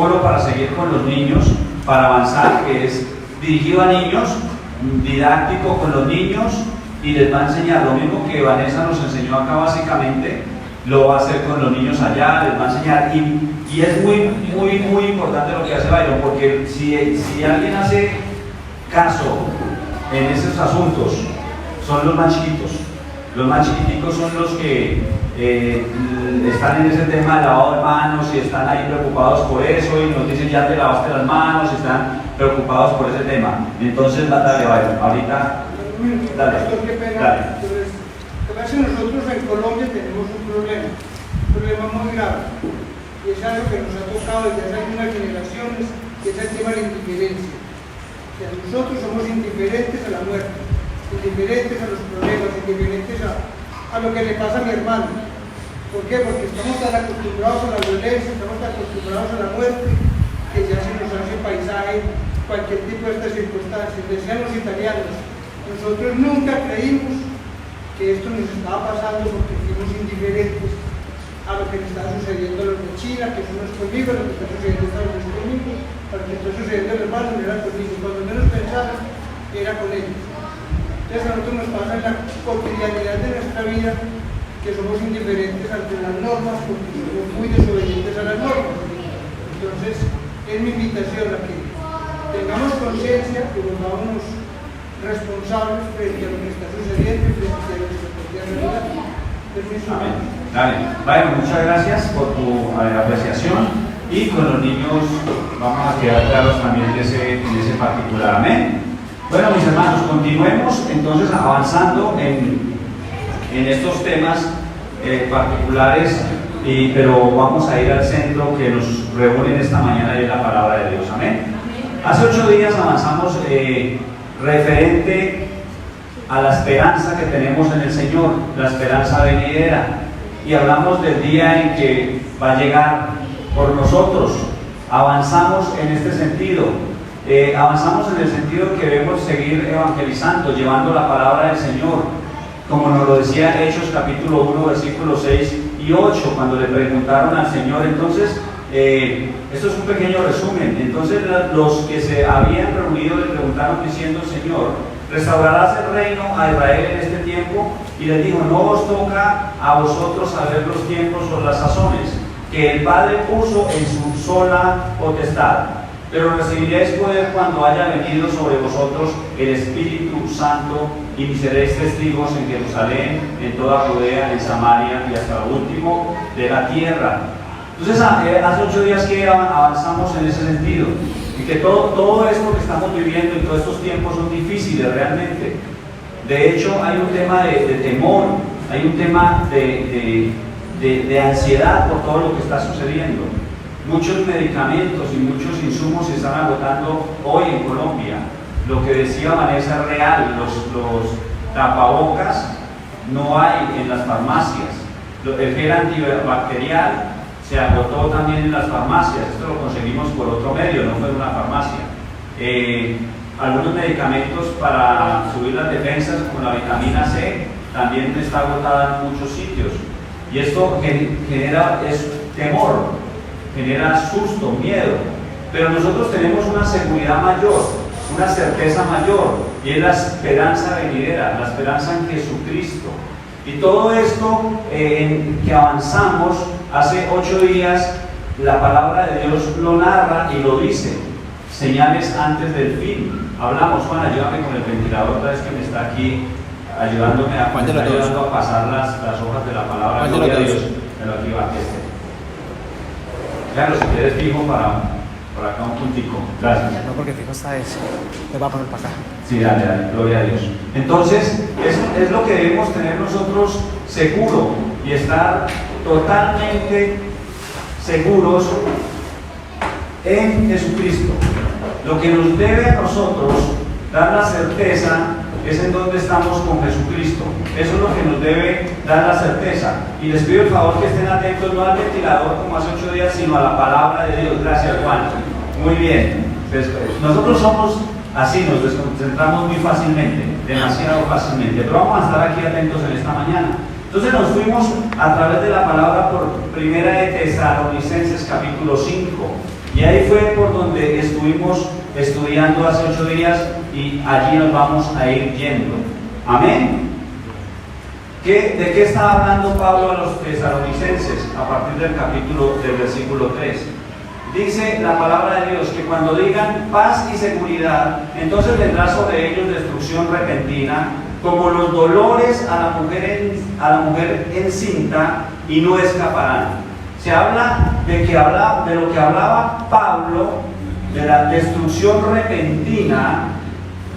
protocolo para seguir con los niños, para avanzar, que es dirigido a niños, didáctico con los niños, y les va a enseñar lo mismo que Vanessa nos enseñó acá básicamente, lo va a hacer con los niños allá, les va a enseñar, y es muy importante lo que hace Byron, porque si alguien hace caso en esos asuntos, son los más chiquitos. Los más chiquiticos son los que están en ese tema de lavado de manos y están ahí preocupados por eso y nos dicen ya te lavaste las manos y están preocupados por ese tema. Entonces, dale, Byron, ahorita, dale. Nosotros en Colombia tenemos un problema muy grave, y es algo que nos ha tocado desde hace algunas generaciones, que es el tema de la indiferencia. O sea, nosotros somos indiferentes a la muerte, indiferentes a los problemas, indiferentes a lo que le pasa a mi hermano. ¿Por qué? Porque estamos tan acostumbrados a la violencia, estamos tan acostumbrados a la muerte, que ya se nos hace paisaje cualquier tipo de estas circunstancias. Decían los italianos, nosotros nunca creímos que esto nos estaba pasando porque fuimos indiferentes a lo que le está sucediendo a los de China, que eso no es conmigo, lo que está sucediendo a los de conmigo, a lo que está sucediendo a los hermanos no era conmigo, cuando menos pensaban era con ellos. Entonces a nosotros nos pasa en la cotidianidad de nuestra vida que somos indiferentes ante las normas porque somos muy desobedientes a las normas. Entonces es mi invitación a que tengamos conciencia, que nos vamos responsables frente a lo que está sucediendo y frente a nuestra propia realidad. Amén. Dale. Bueno, muchas gracias por tu apreciación, y con los niños vamos a quedar claros también en ese particular. Amén. Bueno, mis hermanos, continuemos entonces avanzando en estos temas particulares, pero vamos a ir al centro que nos reúne en esta mañana y es la palabra de Dios. Amén. Hace 8 días avanzamos referente a la esperanza que tenemos en el Señor, la esperanza venidera, y hablamos del día en que va a llegar por nosotros. Avanzamos en este sentido, avanzamos en el sentido de que debemos seguir evangelizando, llevando la palabra del Señor, como nos lo decía Hechos capítulo 1, versículos 6 y 8, cuando le preguntaron al Señor. Entonces, esto es un pequeño resumen. Entonces los que se habían reunido le preguntaron diciendo: Señor, ¿restaurarás el reino a Israel en este tiempo? Y les dijo: no os toca a vosotros saber los tiempos o las sazones que el Padre puso en su sola potestad, pero recibiréis poder cuando haya venido sobre vosotros el Espíritu Santo, y me seréis testigos en Jerusalén, en toda Judea, en Samaria y hasta lo último de la tierra. Entonces, hace 8 días que avanzamos en ese sentido, y que todo esto que estamos viviendo en todos estos tiempos son difíciles realmente. De hecho, hay un tema de temor, hay un tema de ansiedad por todo lo que está sucediendo. Muchos medicamentos y muchos insumos se están agotando hoy en Colombia. Lo que decía Vanessa es real, los tapabocas no hay en las farmacias. El gel antibacterial se agotó también en las farmacias. Esto lo conseguimos por otro medio, no fue en una farmacia. Algunos medicamentos para subir las defensas, como la vitamina C, también está agotada en muchos sitios. Y esto genera temor, genera susto, miedo. Pero nosotros tenemos una seguridad mayor, una certeza mayor, y es la esperanza venidera, la esperanza en Jesucristo. Y todo esto que avanzamos hace 8 días, la palabra de Dios lo narra y lo dice: señales antes del fin. Hablamos, Juan, ayúdame con el ventilador, otra vez que me está aquí ayudándome a pasar las hojas de la palabra. Gloria a Dios. Pero aquí va este. Claro, si quieres fijo para acá un puntico. Gracias. No, porque fijo está ese. Me va a poner para acá. Sí, dale, gloria a Dios. Entonces, es lo que debemos tener nosotros seguro y estar totalmente seguros en Jesucristo. Lo que nos debe a nosotros dar la certeza es en donde estamos con Jesucristo. Eso es lo que nos debe dar la certeza. Y les pido el favor que estén atentos, no al ventilador como hace 8 días, sino a la palabra de Dios. Gracias, Juan. Muy bien. Nosotros somos así, nos desconcentramos muy fácilmente, demasiado fácilmente, pero vamos a estar aquí atentos en esta mañana. Entonces nos fuimos a través de la palabra por Primera de Tesalonicenses capítulo 5. Y ahí fue por donde estuvimos estudiando hace 8 días y allí nos vamos a ir yendo. Amén. ¿De qué estaba hablando Pablo a los tesalonicenses a partir del versículo 3? Dice la palabra de Dios que cuando digan paz y seguridad, entonces vendrá sobre ellos destrucción repentina, como los dolores a la mujer encinta, y no escaparán. Se habla de lo que hablaba Pablo, de la destrucción repentina.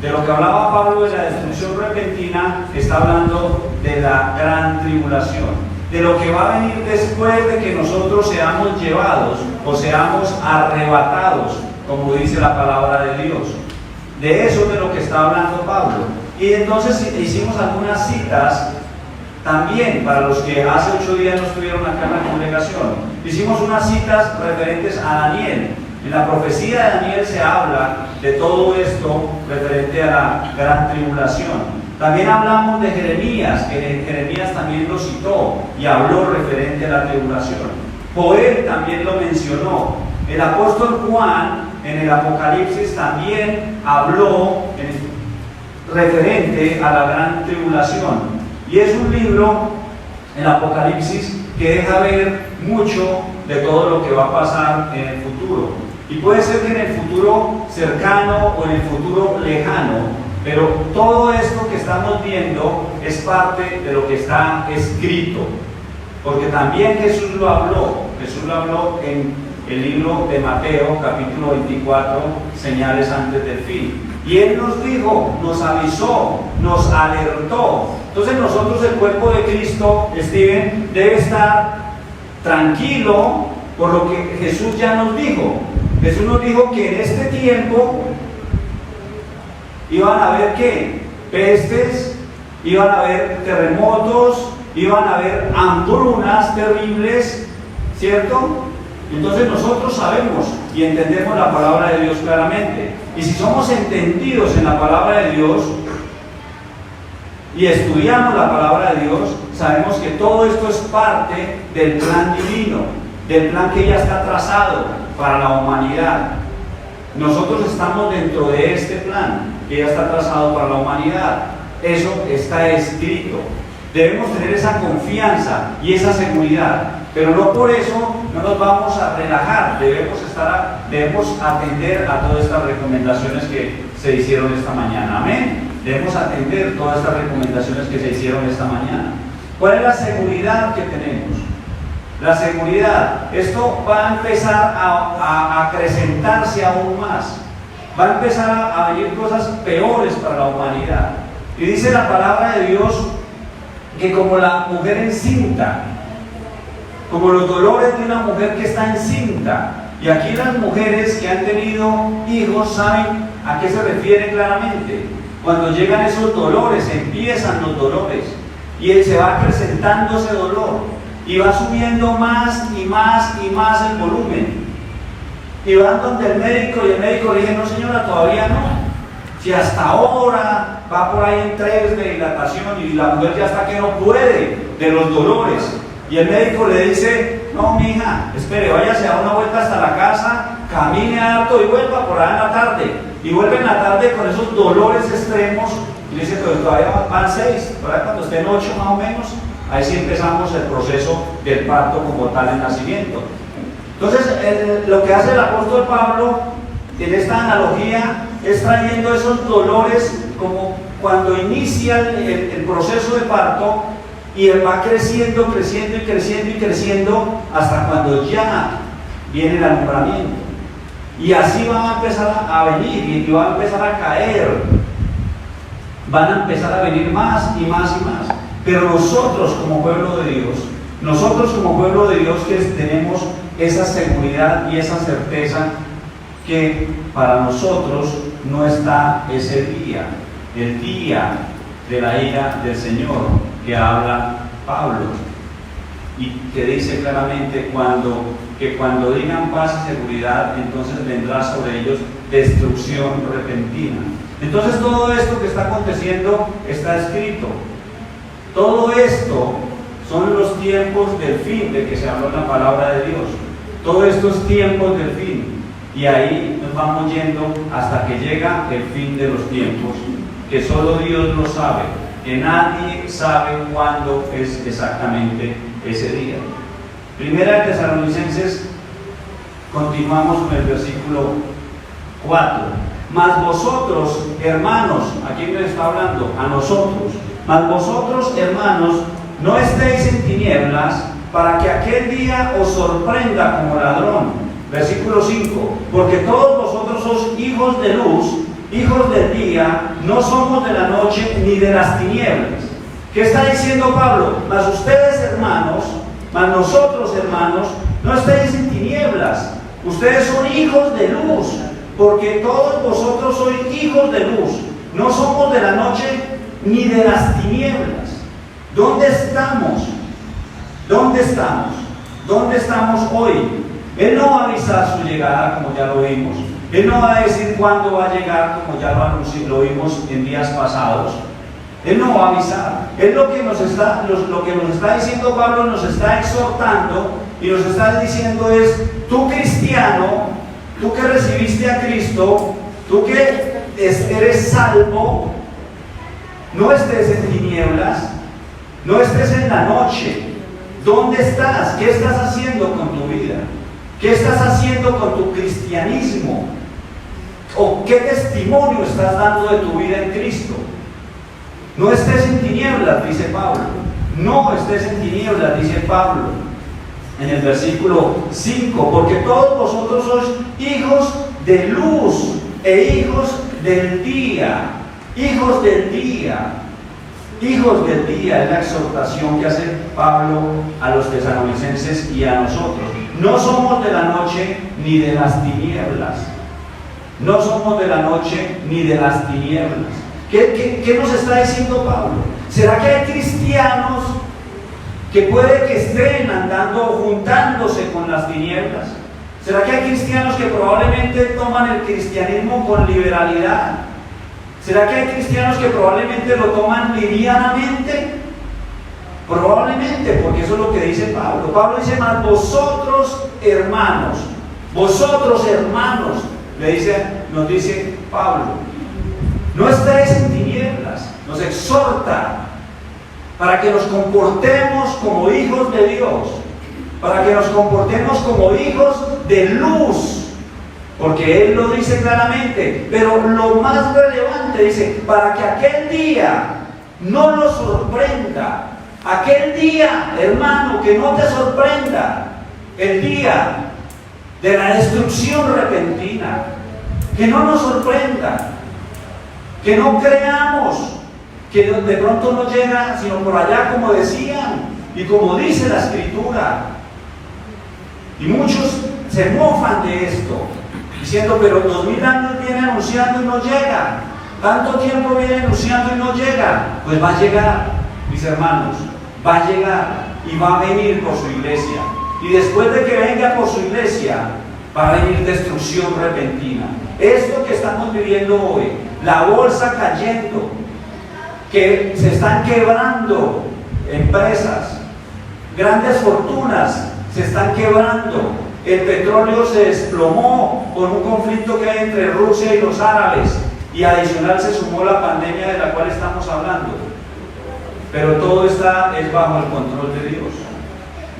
De lo que hablaba Pablo de la destrucción repentina, está hablando de la gran tribulación, de lo que va a venir después de que nosotros seamos llevados o seamos arrebatados, como dice la palabra de Dios. De eso es de lo que está hablando Pablo. Y entonces hicimos algunas citas también para los que hace 8 días no estuvieron acá en la congregación. Hicimos unas citas referentes a Daniel. En la profecía de Daniel se habla de todo esto referente a la gran tribulación. También hablamos de Jeremías, que Jeremías también lo citó y habló referente a la tribulación. Joel también lo mencionó. El apóstol Juan en el Apocalipsis también habló referente a la gran tribulación. Y es un libro, el Apocalipsis, que deja ver mucho de todo lo que va a pasar en el futuro. Y puede ser que en el futuro cercano o en el futuro lejano, pero todo esto que estamos viendo es parte de lo que está escrito. Porque también Jesús lo habló en el libro de Mateo, capítulo 24, señales antes del fin. Y Él nos dijo, nos avisó, nos alertó. Entonces nosotros, el cuerpo de Cristo, Steven, debe estar tranquilo por lo que Jesús ya nos dijo. Jesús nos dijo que en este tiempo iban a haber ¿qué? Pestes, iban a haber terremotos, iban a haber hambrunas terribles, ¿cierto? Entonces nosotros sabemos y entendemos la palabra de Dios claramente. Y si somos entendidos en la palabra de Dios y estudiamos la palabra de Dios, sabemos que todo esto es parte del plan divino, del plan que ya está trazado para la humanidad. Nosotros estamos dentro de este plan que ya está trazado para la humanidad. Eso está escrito. Debemos tener esa confianza y esa seguridad, pero no por eso no nos vamos a relajar. Debemos atender a todas estas recomendaciones que se hicieron esta mañana. Amén. Debemos atender todas estas recomendaciones que se hicieron esta mañana. ¿Cuál es la seguridad que tenemos? La seguridad, esto va a empezar a acrecentarse aún más. Va a empezar a venir cosas peores para la humanidad. Y dice la palabra de Dios que como la mujer encinta, como los dolores de una mujer que está encinta, y aquí las mujeres que han tenido hijos saben a qué se refiere claramente. Cuando llegan esos dolores, empiezan los dolores, y se va acrecentando ese dolor. Y va subiendo más y más y más el volumen. Y van donde el médico, y el médico le dice, no señora, todavía no. Si hasta ahora va por ahí en 3 de dilatación y la mujer ya está que no puede de los dolores. Y el médico le dice, no mija, espere, váyase a dar una vuelta hasta la casa, camine harto y vuelva por ahí en la tarde. Y vuelve en la tarde con esos dolores extremos. Y le dice, pero todavía van 6, por ahí cuando estén 8 más o menos. Ahí sí empezamos el proceso del parto como tal, el nacimiento. Entonces, lo que hace el apóstol Pablo en esta analogía es trayendo esos dolores como cuando inicia el proceso de parto, y él va creciendo, creciendo y creciendo y creciendo hasta cuando ya viene el alumbramiento. Y así van a empezar a venir y van a empezar a caer. Van a empezar a venir más y más y más. Pero nosotros como pueblo de Dios que tenemos esa seguridad y esa certeza que para nosotros no está ese día, el día de la ira del Señor que habla Pablo y que dice claramente que cuando digan paz y seguridad, entonces vendrá sobre ellos destrucción repentina. Entonces todo esto que está aconteciendo está escrito. Todo esto son los tiempos del fin de que se habló en la palabra de Dios. Todos estos tiempos del fin. Y ahí nos vamos yendo hasta que llega el fin de los tiempos, que solo Dios lo sabe, que nadie sabe cuándo es exactamente ese día. Primera de Tesalonicenses, continuamos con el versículo 4. Mas vosotros, hermanos, ¿a quién les está hablando? A nosotros. Mas vosotros, hermanos, no estéis en tinieblas, para que aquel día os sorprenda como ladrón. Versículo 5. Porque todos vosotros sois hijos de luz, hijos del día, no somos de la noche ni de las tinieblas. ¿Qué está diciendo Pablo? Mas ustedes, hermanos, mas nosotros, hermanos, no estéis en tinieblas. Ustedes son hijos de luz, porque todos vosotros sois hijos de luz. No somos de la noche ni de las tinieblas. ¿Dónde estamos? ¿Dónde estamos? ¿Dónde estamos hoy? Él no va a avisar su llegada, como ya lo vimos. Él no va a decir cuándo va a llegar, como ya lo vimos en días pasados. Él no va a avisar. Él lo que nos está diciendo Pablo, nos está exhortando y nos está diciendo es: tú cristiano, tú que recibiste a Cristo, tú que eres salvo, no estés en tinieblas, no estés en la noche. ¿Dónde estás? ¿Qué estás haciendo con tu vida? ¿Qué estás haciendo con tu cristianismo? ¿O qué testimonio estás dando de tu vida en Cristo? No estés en tinieblas, dice Pablo. No estés en tinieblas, dice Pablo en el versículo 5, porque todos vosotros sois hijos de luz e hijos del día. Hijos del día. Hijos del día es la exhortación que hace Pablo a los tesalonicenses y a nosotros. No somos de la noche ni de las tinieblas. No somos de la noche ni de las tinieblas. ¿Qué nos está diciendo Pablo? ¿Será que hay cristianos que puede que estén andando, juntándose con las tinieblas? ¿Será que hay cristianos que probablemente toman el cristianismo con liberalidad? ¿Será que hay cristianos que probablemente lo toman livianamente? Probablemente, porque eso es lo que dice Pablo. Pablo dice: mas vosotros hermanos, nos dice Pablo, no estéis en tinieblas. Nos exhorta para que nos comportemos como hijos de Dios, para que nos comportemos como hijos de luz. Porque Él lo dice claramente, pero lo más relevante dice: para que aquel día no nos sorprenda. Aquel día, hermano, que no te sorprenda el día de la destrucción repentina. Que no nos sorprenda. Que no creamos que de pronto no llega sino por allá, como decían y como dice la Escritura. Y muchos se mofan de esto, diciendo: pero 2000 años viene anunciando y no llega. Tanto tiempo viene anunciando y no llega. Pues va a llegar, mis hermanos, va a llegar y va a venir por su iglesia. Y después de que venga por su iglesia, va a venir destrucción repentina. Esto que estamos viviendo hoy, la bolsa cayendo, que se están quebrando empresas, grandes fortunas se están quebrando. El petróleo se desplomó por un conflicto que hay entre Rusia y los árabes, y adicional se sumó la pandemia de la cual estamos hablando. Pero todo es bajo el control de Dios.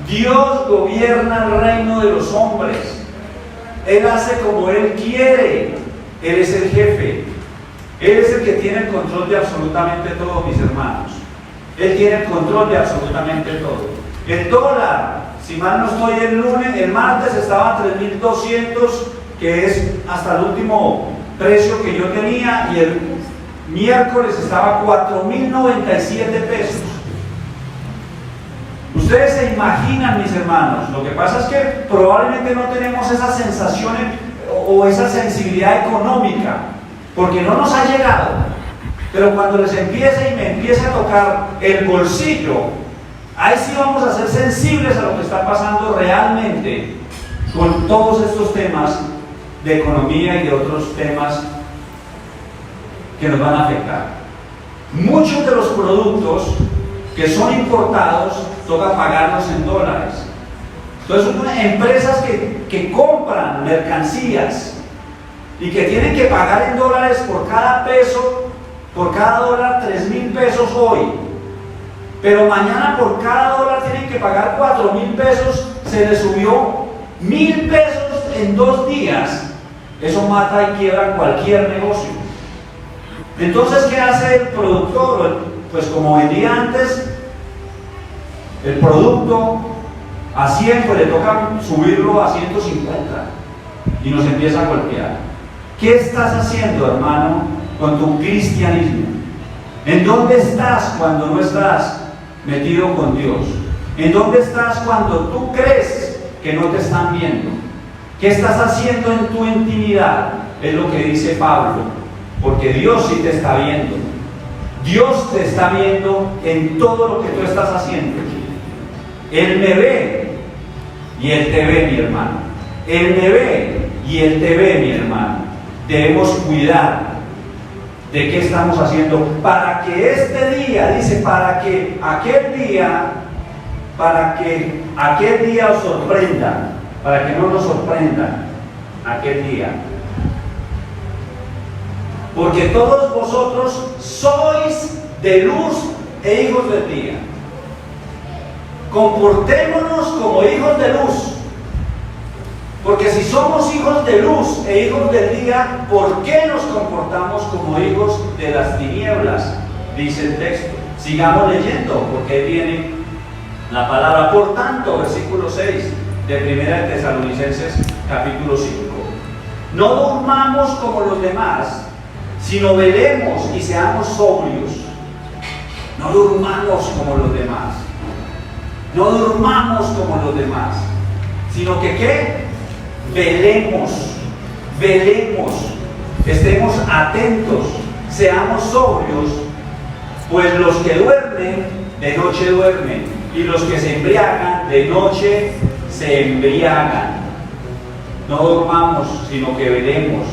Dios gobierna el reino de los hombres. Él hace como Él quiere. Él es el jefe. Él es el que tiene el control de absolutamente todo, mis hermanos. Él tiene el control de absolutamente todo. El dólar, si mal no estoy, el martes estaba a 3.200, que es hasta el último precio que yo tenía, y el miércoles estaba a 4.097 pesos. Ustedes se imaginan, mis hermanos, lo que pasa es que probablemente no tenemos esa sensación o esa sensibilidad económica, porque no nos ha llegado. Pero cuando les empiece y me empiece a tocar el bolsillo, ahí sí vamos a ser sensibles a lo que está pasando realmente con todos estos temas de economía y de otros temas que nos van a afectar. Muchos de los productos que son importados toca pagarlos en dólares. Entonces, empresas que compran mercancías y que tienen que pagar en dólares por cada peso, por cada dólar 3.000 pesos hoy, pero mañana por cada dólar tienen que pagar 4.000 pesos, se les subió 1.000 pesos en 2 días. Eso mata y quiebra cualquier negocio. Entonces, ¿qué hace el productor? Pues como vendía antes el producto a 100, pues le toca subirlo a 150 y nos empieza a golpear. ¿Qué estás haciendo, hermano, con tu cristianismo? ¿En dónde estás cuando no estás metido con Dios? ¿En dónde estás cuando tú crees que no te están viendo? ¿Qué estás haciendo en tu intimidad? Es lo que dice Pablo, porque Dios sí te está viendo. Dios te está viendo en todo lo que tú estás haciendo. Él me ve y Él te ve, mi hermano. Él me ve y Él te ve, mi hermano. Debemos cuidar de qué estamos haciendo para que este día, dice, para que aquel día os sorprenda, para que no nos sorprenda aquel día. Porque todos vosotros sois de luz e hijos del día. Comportémonos como hijos de luz. Porque si somos hijos de luz e hijos del día, ¿por qué nos comportamos como hijos de las tinieblas? Dice el texto. Sigamos leyendo, porque ahí viene la palabra. Por tanto, versículo 6 de 1 Tesalonicenses capítulo 5. No durmamos como los demás, sino velemos y seamos sobrios. No durmamos como los demás. No durmamos como los demás, sino que ¿qué? Velemos, estemos atentos, seamos sobrios, pues los que duermen, de noche duermen, y los que se embriagan, de noche se embriagan. No durmamos, sino que velemos,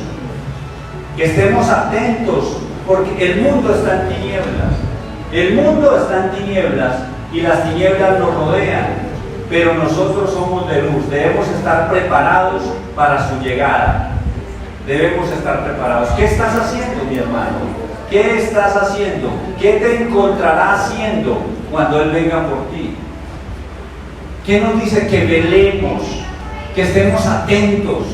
que estemos atentos, porque el mundo está en tinieblas, el mundo está en tinieblas, y las tinieblas nos rodean. Pero nosotros somos de luz, debemos estar preparados para su llegada. Debemos estar preparados. ¿Qué estás haciendo, mi hermano? ¿Qué estás haciendo? ¿Qué te encontrará haciendo cuando Él venga por ti? ¿Qué nos dice? Que velemos, que estemos atentos.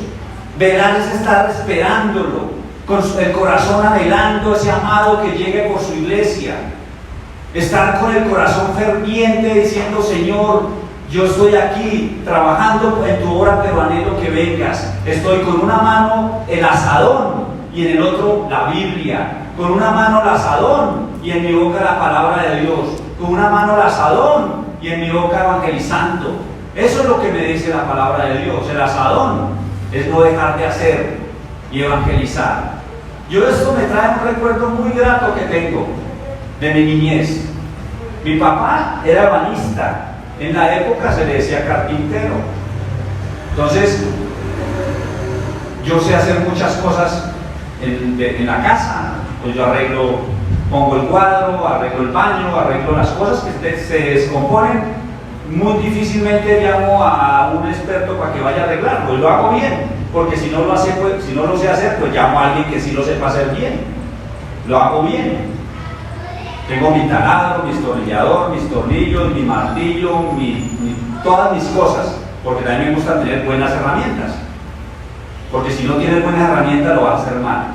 Velar es estar esperándolo, con el corazón anhelando ese amado que llegue por su iglesia. Estar con el corazón ferviente diciendo: Señor, yo estoy aquí trabajando en tu obra, pero anhelo que vengas. Estoy con una mano el asadón y en el otro la Biblia. Con una mano el asadón y en mi boca la palabra de Dios. Con una mano el asadón y en mi boca evangelizando. Eso es lo que me dice la palabra de Dios. El asadón es no dejar de hacer y evangelizar. Esto me trae un recuerdo muy grato que tengo de mi niñez. Mi papá era ebanista. En la época se le decía carpintero. Entonces, yo sé hacer muchas cosas en la casa. Pues yo pongo el cuadro, arreglo el baño, arreglo las cosas que se descomponen. Muy difícilmente llamo a un experto para que vaya a arreglarlo. Y lo hago bien, porque si no lo sé hacer, pues llamo a alguien que sí lo sepa hacer bien. Lo hago bien. Tengo mi taladro, mi destornillador, mis tornillos, mi martillo, todas mis cosas, porque también me gusta tener buenas herramientas, porque si no tienes buenas herramientas lo vas a hacer mal.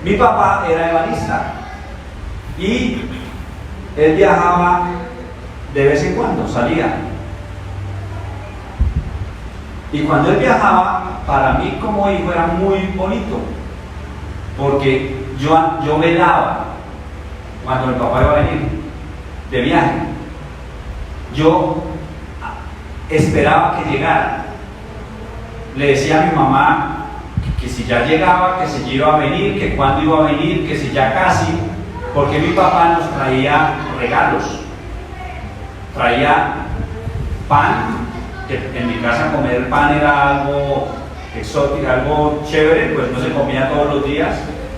Mi papá era ebanista y él viajaba de vez en cuando, salía. Y cuando él viajaba, para mí como hijo era muy bonito, porque yo velaba cuando mi papá iba a venir de viaje. Yo esperaba que llegara. Le decía a mi mamá que si ya llegaba, que si iba a venir, que cuándo iba a venir, que si ya casi, porque mi papá nos traía regalos. Traía pan, que en mi casa comer pan era algo exótico, algo chévere, pues no se comía todos los días.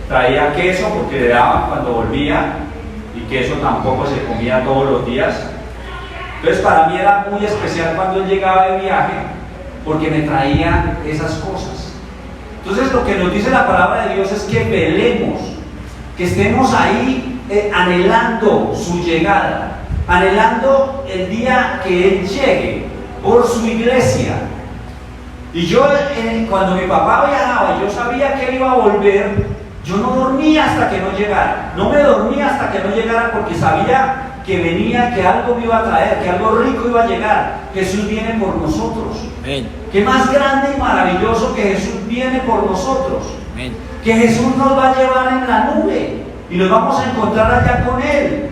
Traía queso porque le daban cuando volvía, y queso tampoco se comía todos los días. Entonces para mí era muy especial cuando él llegaba de viaje, porque me traía esas cosas. Entonces lo que nos dice la palabra de Dios es que velemos, que estemos ahí anhelando su llegada, anhelando el día que Él llegue por su iglesia. Y yo, cuando mi papá viajaba, yo sabía que Él iba a volver, yo no dormía hasta que no llegara, no me dormía hasta que no llegara, porque sabía que venía, que algo me iba a traer, que algo rico iba a llegar. Jesús viene por nosotros. Amén. Qué más grande y maravilloso que Jesús viene por nosotros. Amén. Que Jesús nos va a llevar en la nube y nos vamos a encontrar allá con Él,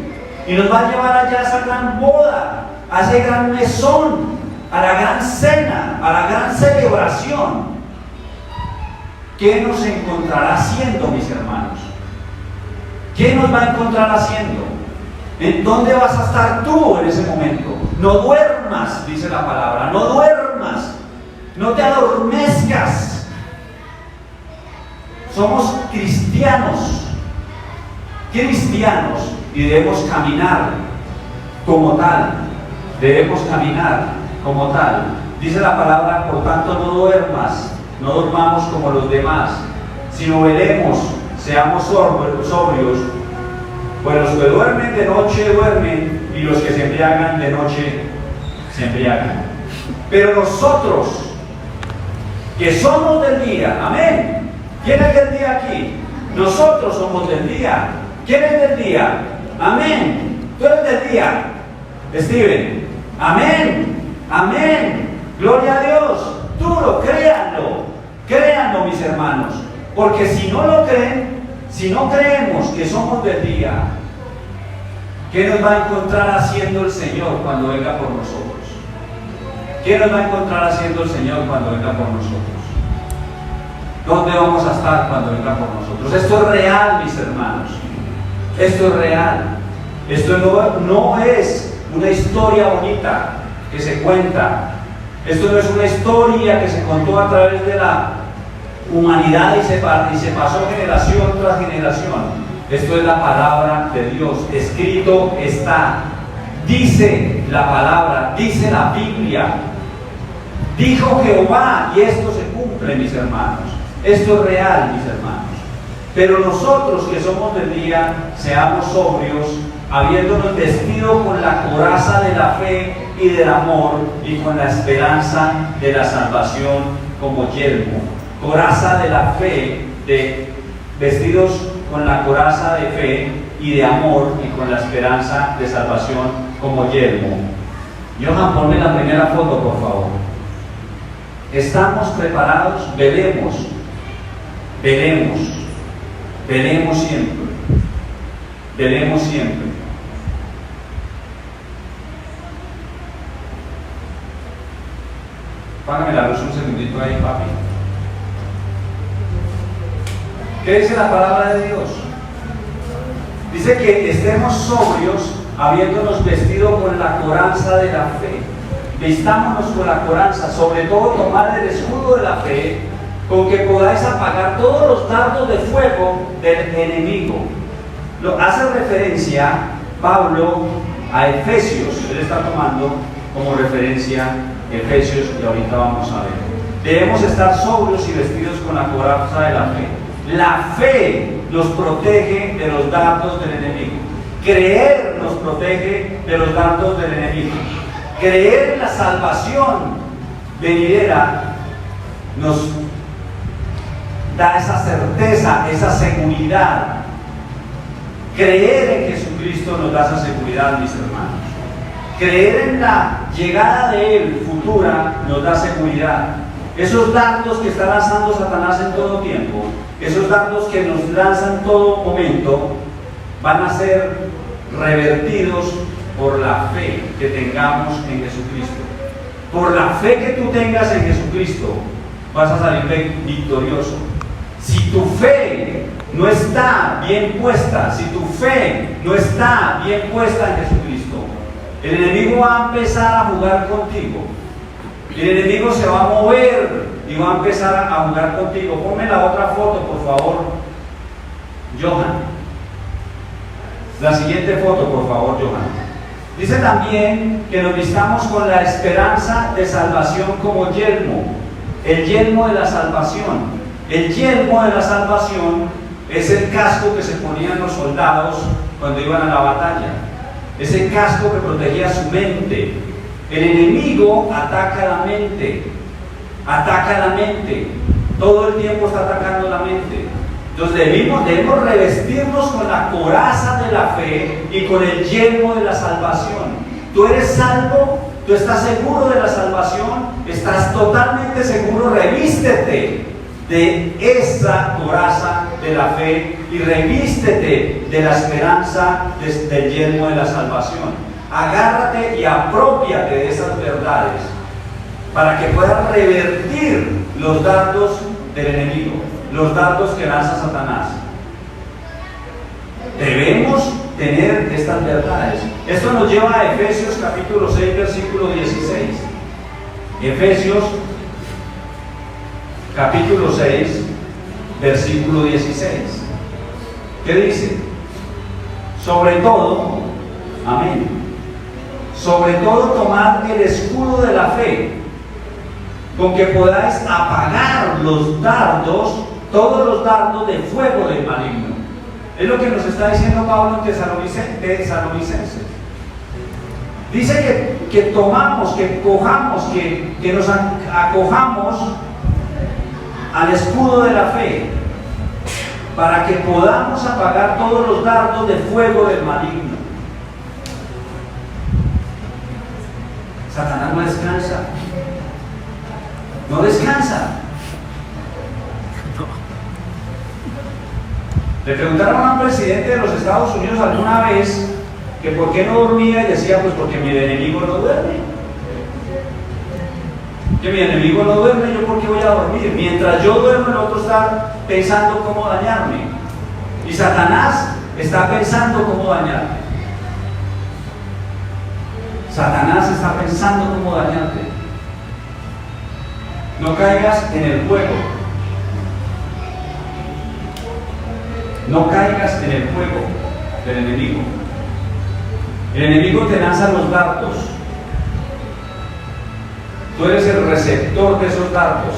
y nos va a llevar allá a esa gran boda, a ese gran mesón, a la gran cena, a la gran celebración. ¿Qué nos encontrará haciendo, mis hermanos? ¿Qué nos va a encontrar haciendo? ¿En dónde vas a estar tú en ese momento? No duermas, dice la palabra, no duermas, no te adormezcas. Somos cristianos, y debemos caminar como tal, debemos caminar como tal. Dice la palabra, por tanto no duermas, no durmamos como los demás, sino velemos, seamos sobrios, pues los que duermen de noche duermen, y los que se embriagan de noche se embriagan. Pero nosotros, que somos del día, amén. ¿Quién es del día aquí? Nosotros somos del día. ¿Quién es del día? Amén. Tú eres del día, Steven. Amén. Amén. Gloria a Dios. Duro, créanlo, mis hermanos. Porque si no lo creen, si no creemos que somos del día, ¿qué nos va a encontrar haciendo el Señor cuando venga por nosotros? ¿Qué nos va a encontrar haciendo el Señor cuando venga por nosotros? ¿Dónde vamos a estar cuando venga por nosotros? Esto es real, mis hermanos. Esto es real. Esto no es una historia bonita que se cuenta. Esto no es una historia que se contó a través de la humanidad y se pasó generación tras generación. Esto es la palabra de Dios. Escrito está. Dice la palabra, dice la Biblia. Dijo Jehová, y esto se cumple, mis hermanos. Esto es real, mis hermanos. Pero nosotros que somos del día, seamos sobrios, habiéndonos vestido con la coraza de la fe y del amor, y con la esperanza de la salvación como yelmo. Coraza de la fe, vestidos con la coraza de fe y de amor, y con la esperanza de salvación como yelmo. Johan, ponme la primera foto, por favor. ¿Estamos preparados? Velemos siempre, velemos siempre. Págame la luz un segundito ahí, papi. ¿Qué dice la palabra de Dios? Dice que estemos sobrios, habiéndonos vestido con la coraza de la fe. Vistámonos con la coraza, sobre todo tomar el escudo de la fe, con que podáis apagar todos los dardos de fuego del enemigo. Hace referencia Pablo a Efesios. Él está tomando como referencia Efesios, y ahorita vamos a ver. Debemos estar sobrios y vestidos con la coraza de la fe. La fe nos protege de los dardos del enemigo. Creer nos protege de los dardos del enemigo. Creer en la salvación venidera nos da esa certeza, esa seguridad. Creer en Jesucristo nos da esa seguridad, mis hermanos. Creer en la llegada de Él futura nos da seguridad. Esos dardos que está lanzando Satanás en todo tiempo, esos dardos que nos lanzan en todo momento, van a ser revertidos por la fe que tengamos en Jesucristo. Por la fe que tú tengas en Jesucristo, vas a salir victorioso. Si tu fe no está bien puesta, si tu fe no está bien puesta en Jesucristo, el enemigo va a empezar a jugar contigo. El enemigo se va a mover y va a empezar a jugar contigo. Ponme la otra foto, por favor, Johan. La siguiente foto, por favor, Johan. Dice también que nos vistamos con la esperanza de salvación como yelmo, el yelmo de la salvación. El yelmo de la salvación es el casco que se ponían los soldados cuando iban a la batalla. Es el casco que protegía su mente. El enemigo ataca la mente. Ataca la mente. Todo el tiempo está atacando la mente. Entonces debemos revestirnos con la coraza de la fe y con el yelmo de la salvación. Tú eres salvo, tú estás seguro de la salvación, estás totalmente seguro, revístete de esa coraza de la fe y revístete de la esperanza del yelmo de la salvación. Agárrate y aprópiate de esas verdades para que puedas revertir los dardos del enemigo, los dardos que lanza Satanás. Debemos tener estas verdades. Esto nos lleva a Efesios capítulo 6, versículo 16. Efesios capítulo 6, versículo 16. ¿Qué dice? Sobre todo, amén. Sobre todo tomad el escudo de la fe, con que podáis apagar los dardos, todos los dardos de fuego del maligno. Es lo que nos está diciendo Pablo en Tesalonicenses. Dice que tomamos, que cojamos, que nos acojamos al escudo de la fe, para que podamos apagar todos los dardos de fuego del maligno. Satanás no descansa. No descansa. Le preguntaron a un presidente de los Estados Unidos alguna vez que por qué no dormía y decía, pues porque mi enemigo no duerme. Que mi enemigo no duerme, ¿yo por qué voy a dormir? Mientras yo duermo, el otro está pensando cómo dañarme. Y Satanás está pensando cómo dañarte. Satanás está pensando cómo dañarte. No caigas en el juego. No caigas en el juego del enemigo. El enemigo te lanza los dardos. Tú eres el receptor de esos dardos.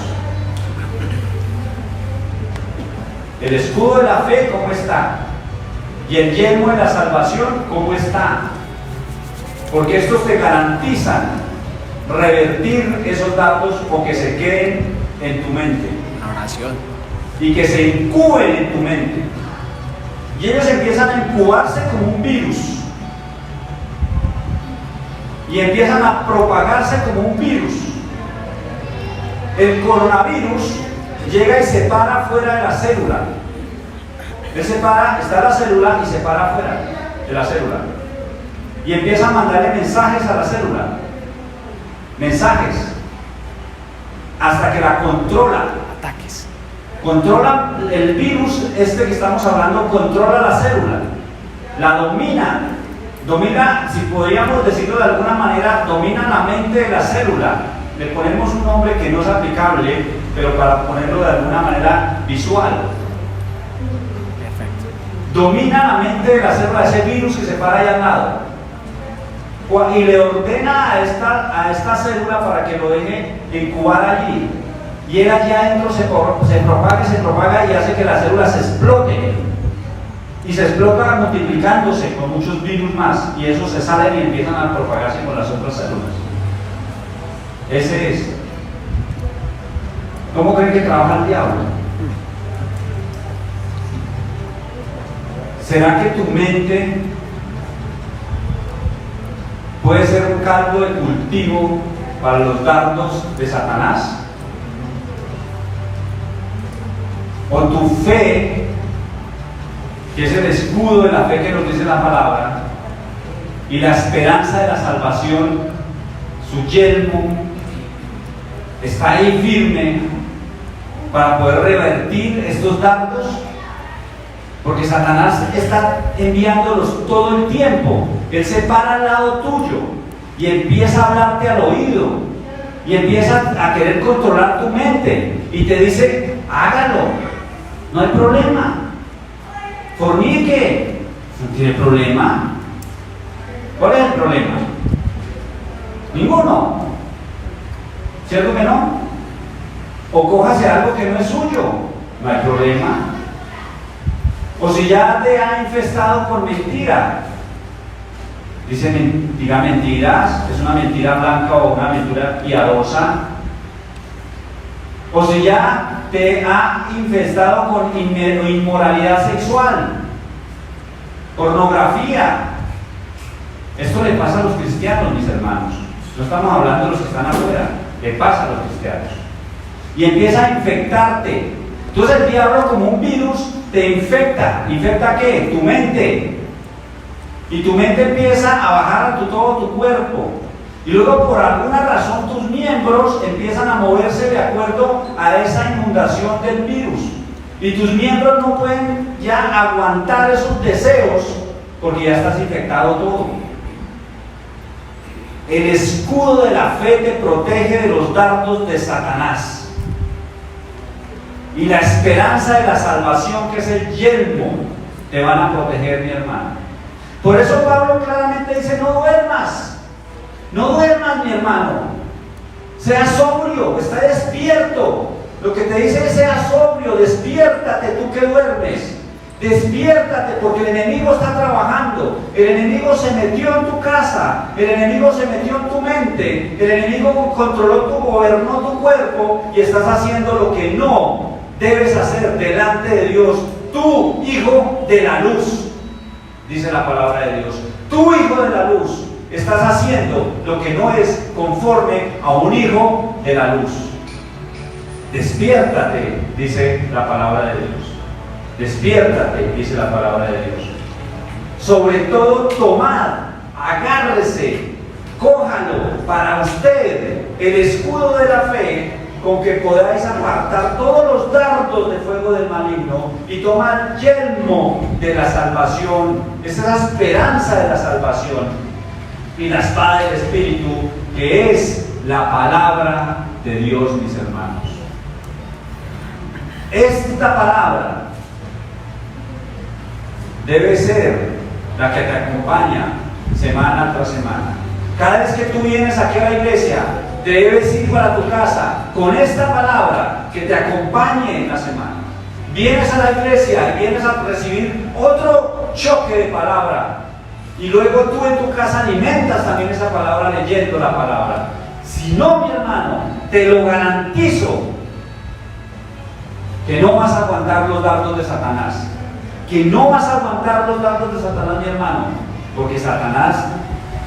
El escudo de la fe, ¿cómo está? Y el yelmo de la salvación, ¿cómo está? Porque estos te garantizan revertir esos dardos o que se queden en tu mente. Una oración. Y que se incuben en tu mente. Y ellos empiezan a incubarse como un virus. Y empiezan a propagarse como un virus. El coronavirus llega y se para fuera de la célula. Él se para, está la célula y se para fuera de la célula. Y empieza a mandarle mensajes a la célula. Mensajes. Hasta que la controla. Ataques. Controla el virus este que estamos hablando, controla la célula. La domina. Domina, si podríamos decirlo de alguna manera, domina la mente de la célula. Le ponemos un nombre que no es aplicable, pero para ponerlo de alguna manera visual. Perfecto. Domina la mente de la célula, ese virus que se para ahí al lado. Y le ordena a esta célula para que lo deje incubar allí. Y él allá adentro se propaga y hace que la célula se explote. Y se explota multiplicándose con muchos virus más. Y esos se salen y empiezan a propagarse con las otras células. Ese es. ¿Cómo creen que trabaja el diablo? ¿Será que tu mente puede ser un caldo de cultivo para los dardos de Satanás? ¿O tu fe, que es el escudo de la fe que nos dice la palabra, y la esperanza de la salvación, su yelmo, está ahí firme para poder revertir estos dardos? Porque Satanás está enviándolos todo el tiempo. Él se para al lado tuyo y empieza a hablarte al oído y empieza a querer controlar tu mente y te dice, hágalo, no hay problema. Fornique, no tiene problema. ¿Cuál es el problema? Ninguno. ¿Cierto que no? O cójase algo que no es suyo, no hay problema. O si ya te ha infestado con mentira, diga mentiras, es una mentira blanca o una mentira piadosa. O si ya te ha infestado con inmoralidad sexual, pornografía. Esto le pasa a los cristianos, mis hermanos. No estamos hablando de los que están afuera, le pasa a los cristianos. Y empieza a infectarte. Entonces el diablo, como un virus, te infecta. ¿Infecta qué? Tu mente. Y tu mente empieza a bajar a todo tu cuerpo. Y luego, por alguna razón, tus miembros empiezan a moverse de acuerdo a esa inundación del virus. Y tus miembros no pueden ya aguantar esos deseos porque ya estás infectado todo. El escudo de la fe te protege de los dardos de Satanás. Y la esperanza de la salvación, que es el yelmo, te van a proteger, mi hermano. Por eso Pablo claramente dice: no duermas. No duermas, mi hermano. Sea sobrio, está despierto. Lo que te dice es: sea sobrio, despiértate tú que duermes. Despiértate, porque el enemigo está trabajando. El enemigo se metió en tu casa, el enemigo se metió en tu mente, el enemigo gobernó tu cuerpo, y estás haciendo lo que no debes hacer delante de Dios. Tú, hijo de la luz, dice la palabra de Dios. Tú, hijo de la luz, estás haciendo lo que no es conforme a un hijo de la luz. Despiértate, dice la palabra de Dios. Despiértate, dice la palabra de Dios. Sobre todo, tomad, agárrese, cójalo para usted el escudo de la fe, con que podáis apartar todos los dardos de fuego del maligno, y tomar yelmo de la salvación. Esa es la esperanza de la salvación, y la espada del Espíritu, que es la palabra de Dios, mis hermanos. Esta palabra debe ser la que te acompaña semana tras semana. Cada vez que tú vienes aquí a la iglesia, debes ir para tu casa con esta palabra que te acompañe en la semana. Vienes a la iglesia y vienes a recibir otro choque de palabra, y luego tú en tu casa alimentas también esa palabra leyendo la palabra. Si no, mi hermano, te lo garantizo que no vas a aguantar los dardos de Satanás. Que no vas a aguantar los dardos de Satanás, mi hermano, porque Satanás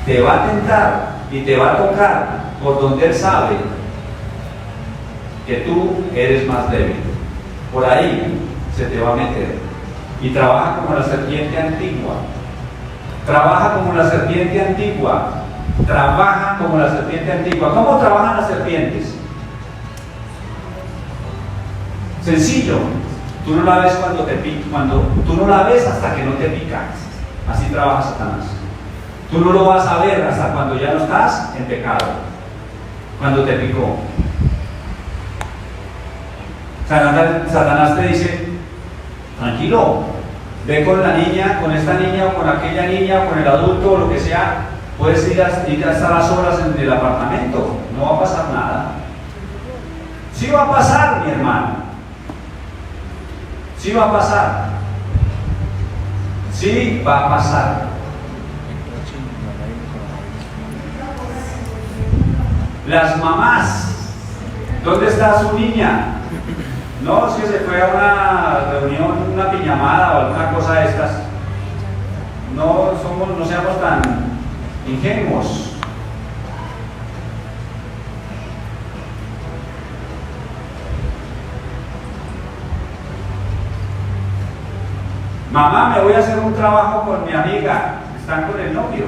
te va a tentar y te va a tocar por donde él sabe que tú eres más débil. Por ahí se te va a meter, y trabaja como la serpiente antigua. Trabaja como la serpiente antigua. Trabaja como la serpiente antigua. ¿Cómo trabajan las serpientes? Sencillo. Tú no la ves cuando te pica, tú no la ves hasta que no te pica. Así trabaja Satanás. Tú no lo vas a ver hasta cuando ya no estás en pecado, cuando te picó. Satanás te dice: tranquilo, ve con la niña, con esta niña o con aquella niña o con el adulto o lo que sea. Puedes ir a estar a solas en el apartamento, no va a pasar nada. Sí va a pasar, mi hermano. Sí va a pasar. Sí va a pasar. Las mamás, ¿dónde está su niña? No, es que se fue a una reunión, una piñamada o alguna cosa de estas. No seamos tan ingenuos. Mamá, me voy a hacer un trabajo con mi amiga. Están con el novio.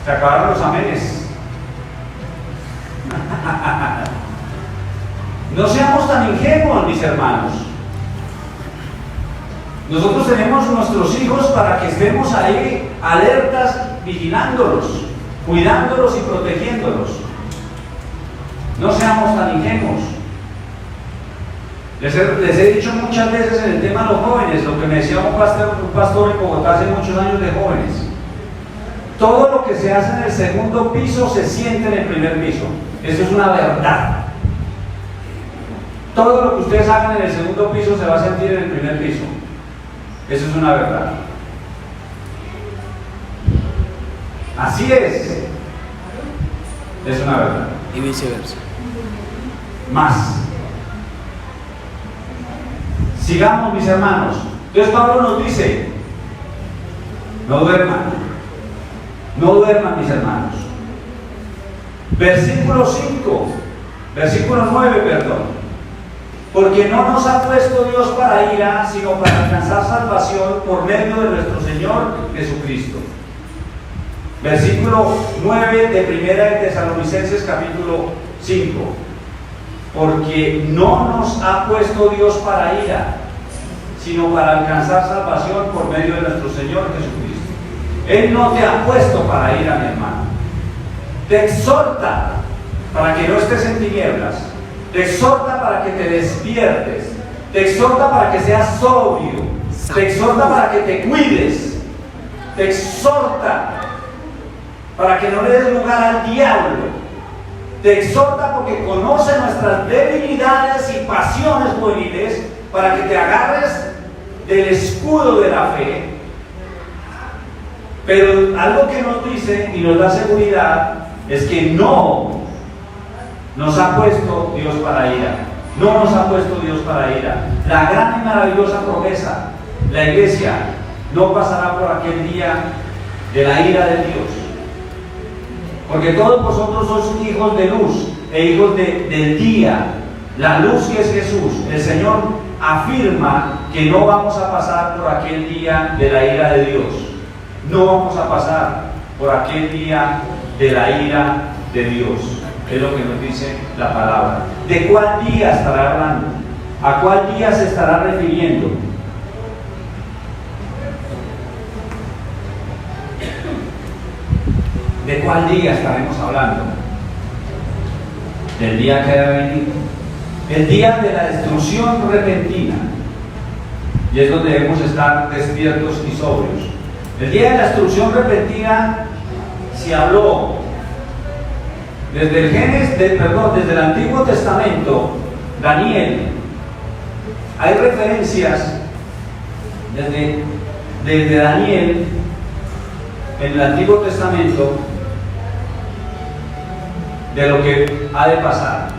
Se acabaron los amenes. No seamos tan ingenuos, mis hermanos. Nosotros tenemos nuestros hijos para que estemos ahí alertas, vigilándolos, cuidándolos y protegiéndolos. No seamos tan ingenuos. Les he dicho muchas veces en el tema de los jóvenes, lo que me decía un pastor en Bogotá hace muchos años de jóvenes. Todo lo que se hace en el segundo piso se siente en el primer piso. Eso es una verdad. Todo lo que ustedes hagan en el segundo piso se va a sentir en el primer piso. Eso es una verdad. Así es. Es una verdad. Y viceversa. Más. Sigamos, mis hermanos. Entonces Pablo nos dice, no duerman. No duerman, mis hermanos. Versículo 9, perdón. Porque no nos ha puesto Dios para ira, sino para alcanzar salvación por medio de nuestro Señor Jesucristo. Versículo 9 de Primera de Tesalonicenses capítulo 5. Porque no nos ha puesto Dios para ira, sino para alcanzar salvación por medio de nuestro Señor Jesucristo. Él no te ha puesto para ira, mi hermano. Te exhorta para que no estés en tinieblas. Te exhorta para que te despiertes. Te exhorta para que seas sobrio. Te exhorta para que te cuides. Te exhorta para que no le des lugar al diablo. Te exhorta porque conoce nuestras debilidades y pasiones juveniles para que te agarres del escudo de la fe. Pero algo que nos dice y nos da seguridad es que no nos ha puesto Dios para ira. No nos ha puesto Dios para ira. La gran y maravillosa promesa, la iglesia no pasará por aquel día de la ira de Dios. Porque todos vosotros sois hijos de luz e hijos del día. La luz que es Jesús. El Señor afirma que no vamos a pasar por aquel día de la ira de Dios. No vamos a pasar por aquel día de la ira de Dios. Es lo que nos dice la palabra. ¿De cuál día estará hablando? ¿A cuál día se estará refiriendo? ¿De cuál día estaremos hablando? Del día que ha de venir. El día de la destrucción repentina. Y es donde debemos estar despiertos y sobrios. El día de la destrucción repentina se habló desde desde el Antiguo Testamento, Daniel. Hay referencias desde Daniel en el Antiguo Testamento de lo que ha de pasar.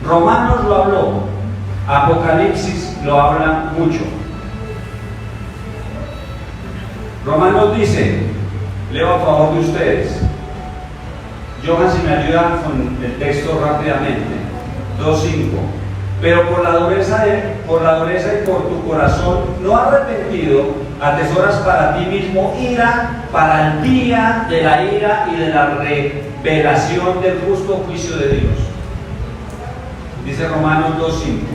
Romanos lo habló, Apocalipsis lo habla mucho. Romanos dice, leo a favor de ustedes. Johan, si me ayuda con el texto rápidamente. 2:5. Pero por la dureza y por tu corazón no arrepentido, atesoras para ti mismo ira para el día de la ira y de la revelación del justo juicio de Dios. Dice Romanos 2:5.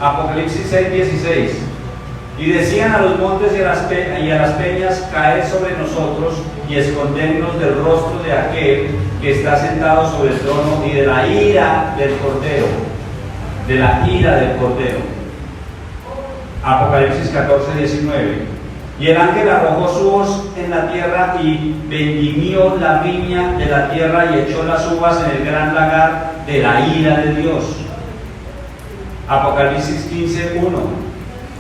Apocalipsis 6:16. Y decían a los montes y a las peñas, caed sobre nosotros y escondernos del rostro de aquel que está sentado sobre el trono y de la ira del Cordero. De la ira del Cordero. Apocalipsis 14:19. Y el ángel arrojó su hoz en la tierra y vendimió la viña de la tierra y echó las uvas en el gran lagar de la ira de Dios. Apocalipsis 15:1.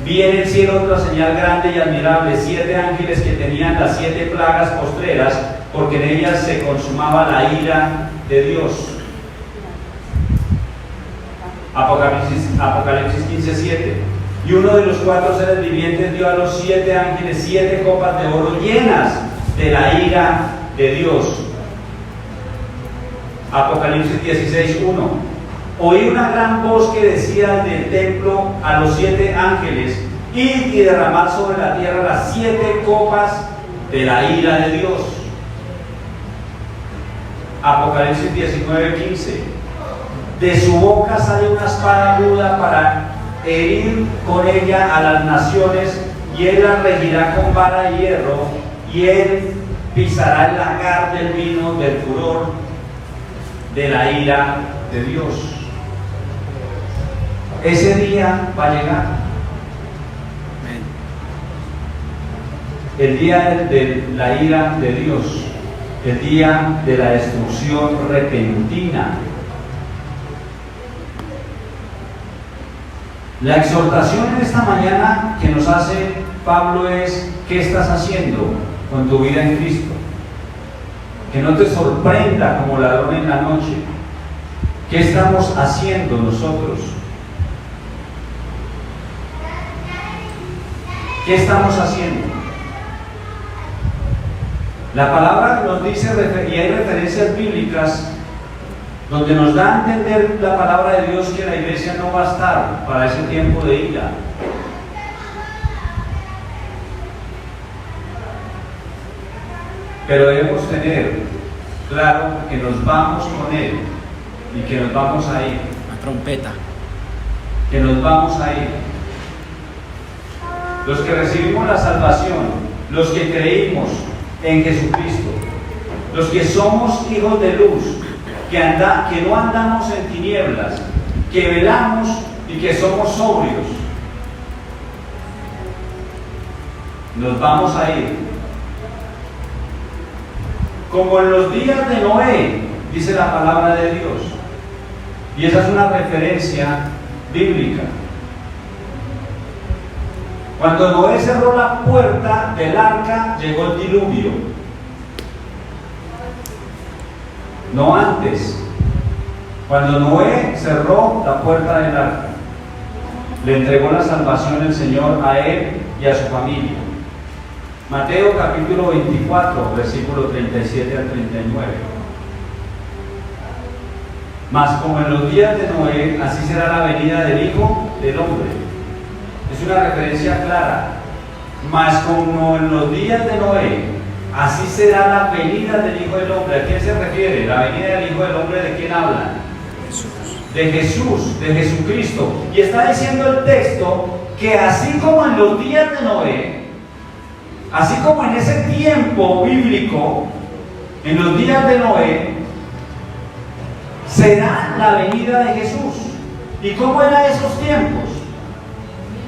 Vi en el cielo otra señal grande y admirable, 7 ángeles que tenían las 7 plagas postreras, porque en ellas se consumaba la ira de Dios. Apocalipsis 15:7. Y uno de los 4 seres vivientes dio a los 7 ángeles 7 copas de oro llenas de la ira de Dios. Apocalipsis 16:1. Oí una gran voz que decía del templo a los 7 ángeles: id y derramad sobre la tierra las 7 copas de la ira de Dios. Apocalipsis 19:15. De su boca sale una espada aguda para herir con ella a las naciones, y él las regirá con vara de hierro, y él pisará el lagar del vino del furor de la ira de Dios. ese día va a llegar. El día de la ira de Dios, el día de la destrucción repentina. La exhortación en esta mañana que nos hace Pablo es: ¿qué estás haciendo con tu vida en Cristo? Que no te sorprenda como ladrón en la noche. ¿Qué estamos haciendo nosotros? ¿Qué estamos haciendo? La palabra nos dice, y hay referencias bíblicas donde nos da a entender la palabra de Dios que la iglesia no va a estar para ese tiempo de ira. Pero debemos tener claro que nos vamos con Él y que nos vamos a ir. La trompeta. Que nos vamos a ir. Los que recibimos la salvación, los que creímos en Jesucristo, los que somos hijos de luz, que no andamos en tinieblas, que velamos y que somos sobrios, nos vamos a ir. Como en los días de Noé, dice la palabra de Dios. Y esa es una referencia bíblica. Cuando Noé cerró la puerta del arca, llegó el diluvio. No antes. Cuando Noé cerró la puerta del arca, le entregó la salvación el Señor a él y a su familia. Mateo capítulo 24, versículo 37 al 39. Mas como en los días de Noé, así será la venida del Hijo del Hombre. Es una referencia clara. Mas como en los días de Noé, así será la venida del Hijo del Hombre. ¿A quién se refiere? La venida del Hijo del Hombre, ¿de quién habla? De Jesús, de Jesucristo. Y está diciendo el texto que así como en los días de Noé, así como en ese tiempo bíblico, en los días de Noé, será la venida de Jesús. ¿Y cómo eran esos tiempos?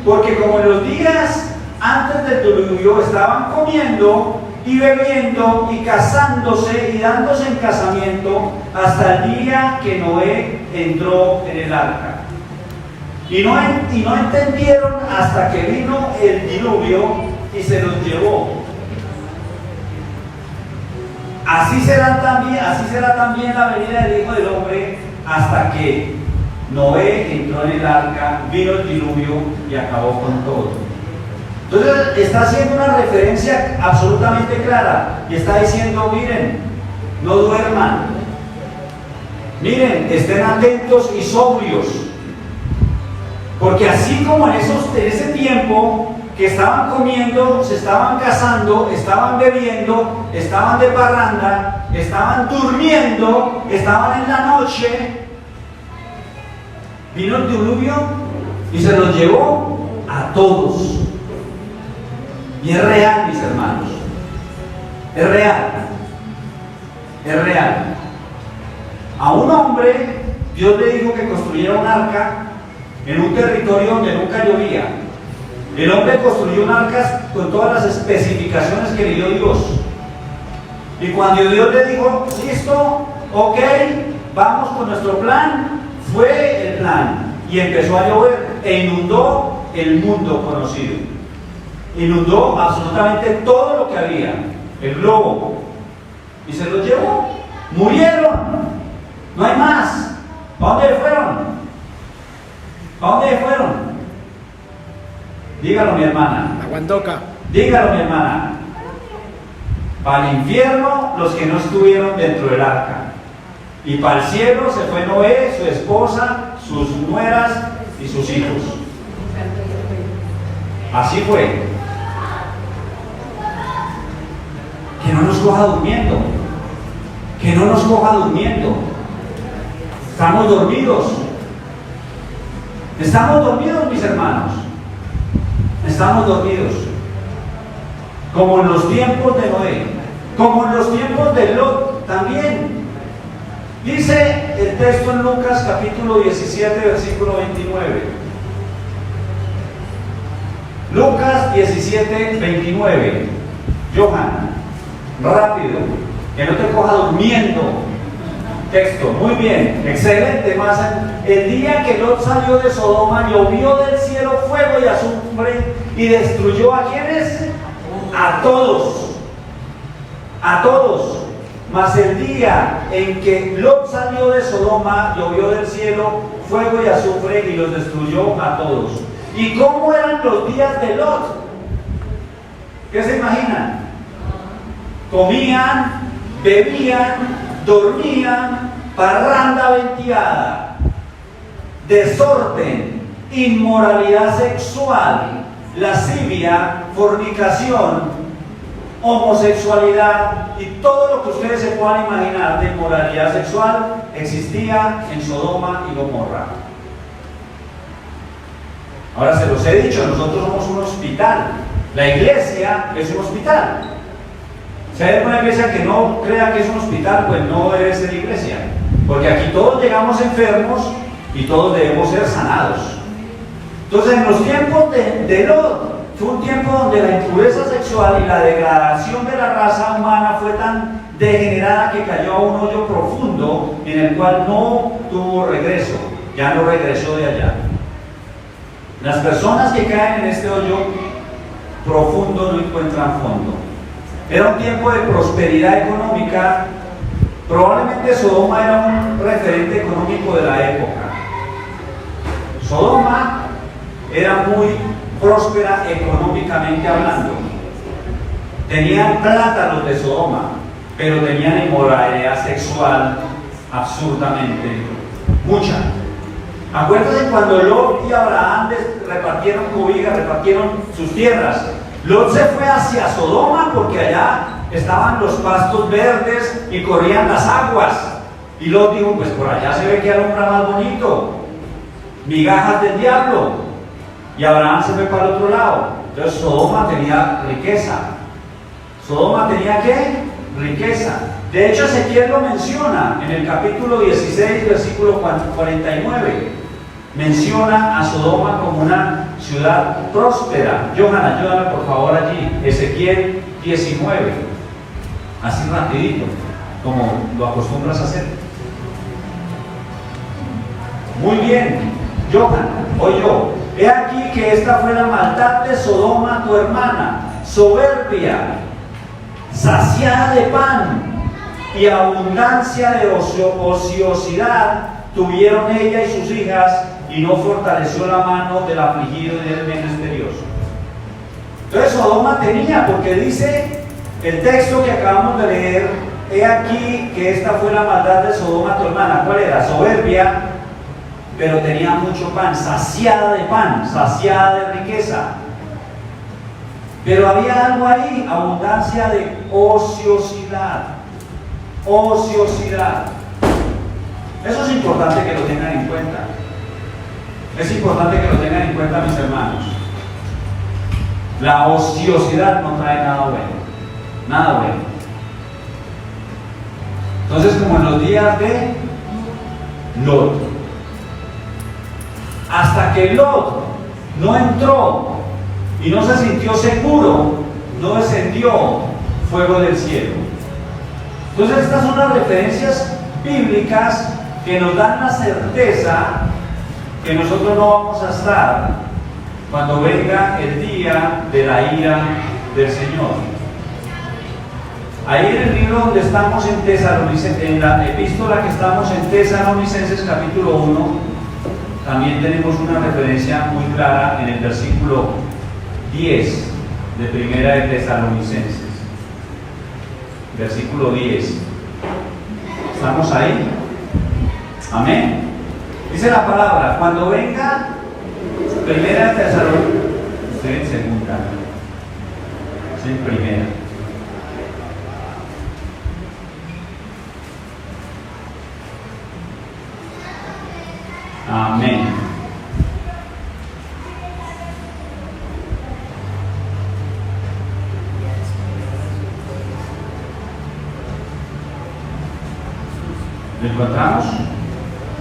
Porque como en los días antes del diluvio estaban comiendo y bebiendo y casándose y dándose en casamiento hasta el día que Noé entró en el arca. Y no entendieron hasta que vino el diluvio y se los llevó. Así será también la venida del Hijo del Hombre hasta que Noé entró en el arca, vino el diluvio y acabó con todo. Entonces está haciendo una referencia absolutamente clara y está diciendo: miren, no duerman, miren, estén atentos y sobrios, porque así como en ese tiempo que estaban comiendo, se estaban casando, estaban bebiendo, estaban de parranda, estaban durmiendo, estaban en la noche, vino el diluvio y se los llevó a todos. Y es real, mis hermanos. Es real. Es real. A un hombre, Dios le dijo que construyera un arca en un territorio donde nunca llovía. El hombre construyó un arca con todas las especificaciones que le dio Dios. Y cuando Dios le dijo: listo, ok, vamos con nuestro plan, fue el plan. Y empezó a llover e inundó el mundo conocido. Inundó absolutamente todo lo que había, el globo. Y se los llevó. Murieron. No hay más. ¿Para dónde fueron? ¿Para dónde fueron? Dígalo, mi hermana. La Guandoca. Dígalo, mi hermana. Para el infierno los que no estuvieron dentro del arca. Y para el cielo se fue Noé, su esposa, sus nueras y sus hijos. Así fue. Que no nos coja durmiendo. Que no nos coja durmiendo. Estamos dormidos. Estamos dormidos, mis hermanos. Estamos dormidos. Como en los tiempos de Noé. Como en los tiempos de Lot también. Dice el texto en Lucas capítulo 17, versículo 29. Lucas 17, 29. Johan, rápido, que no te coja durmiendo. Texto, muy bien, excelente. Más el día que Lot salió de Sodoma, llovió del cielo fuego y azufre y destruyó a quienes, a todos, a todos. Mas el día en que Lot salió de Sodoma, llovió del cielo fuego y azufre y los destruyó a todos. ¿Y cómo eran los días de Lot? ¿Qué se imaginan? Comían, bebían, dormían, parranda venteada, desorden, inmoralidad sexual, lascivia, fornicación, homosexualidad y todo lo que ustedes se puedan imaginar de inmoralidad sexual existía en Sodoma y Gomorra. Ahora se los he dicho, nosotros somos un hospital. La iglesia es un hospital. Si hay alguna iglesia que no crea que es un hospital, pues no debe ser iglesia. Porque aquí todos llegamos enfermos y todos debemos ser sanados. Entonces, en los tiempos de Lot, fue un tiempo donde la impureza sexual y la degradación de la raza humana fue tan degenerada que cayó a un hoyo profundo en el cual no tuvo regreso. Ya no regresó de allá. Las personas que caen en este hoyo profundo no encuentran fondo. Era un tiempo de prosperidad económica. Probablemente Sodoma era un referente económico de la época. Sodoma era muy próspera económicamente hablando. Tenían plata los de Sodoma, pero tenían inmoralidad sexual absurdamente mucha. Acuérdense cuando Lot y Abraham repartieron cobijas, repartieron sus tierras. Lot se fue hacia Sodoma porque allá estaban los pastos verdes y corrían las aguas. Y Lot dijo, pues por allá se ve que alumbra más bonito, migajas del diablo. Y Abraham se fue para el otro lado. Entonces Sodoma tenía riqueza. ¿Sodoma tenía qué? Riqueza. De hecho Ezequiel lo menciona en el capítulo 16, versículo 49. Menciona a Sodoma como una ciudad próspera. Johan, ayúdame por favor allí. Ezequiel 19. Así rapidito, como lo acostumbras a hacer. Muy bien. Johan, oye yo. He aquí que esta fue la maldad de Sodoma, tu hermana, soberbia, saciada de pan y abundancia de ociosidad tuvieron ella y sus hijas, y no fortaleció la mano del afligido y del misterioso. Entonces Sodoma tenía, porque dice el texto que acabamos de leer, he aquí que esta fue la maldad de Sodoma, tu hermana. ¿Cuál era? Soberbia, pero tenía mucho pan, saciada de pan, saciada de riqueza. Pero había algo ahí, abundancia de ociosidad. Ociosidad. Eso es importante que lo tengan en cuenta. Es importante que lo tengan en cuenta, mis hermanos. La ociosidad no trae nada bueno. Nada bueno. Entonces, como en los días de Lot. Hasta que Lot no entró y no se sintió seguro, no descendió fuego del cielo. Entonces, estas son las referencias bíblicas que nos dan la certeza que nosotros no vamos a estar cuando venga el día de la ira del Señor. Ahí en el libro donde estamos en Tesalonicenses, en la epístola que estamos en Tesalonicenses capítulo 1, también tenemos una referencia muy clara en el versículo 10 de Primera de Tesalonicenses. Versículo 10. ¿Estamos ahí? Amén. Dice la palabra, cuando venga Primera de Tesalonicenses, estoy en segunda, estoy en primera. Amén. ¿Lo encontramos?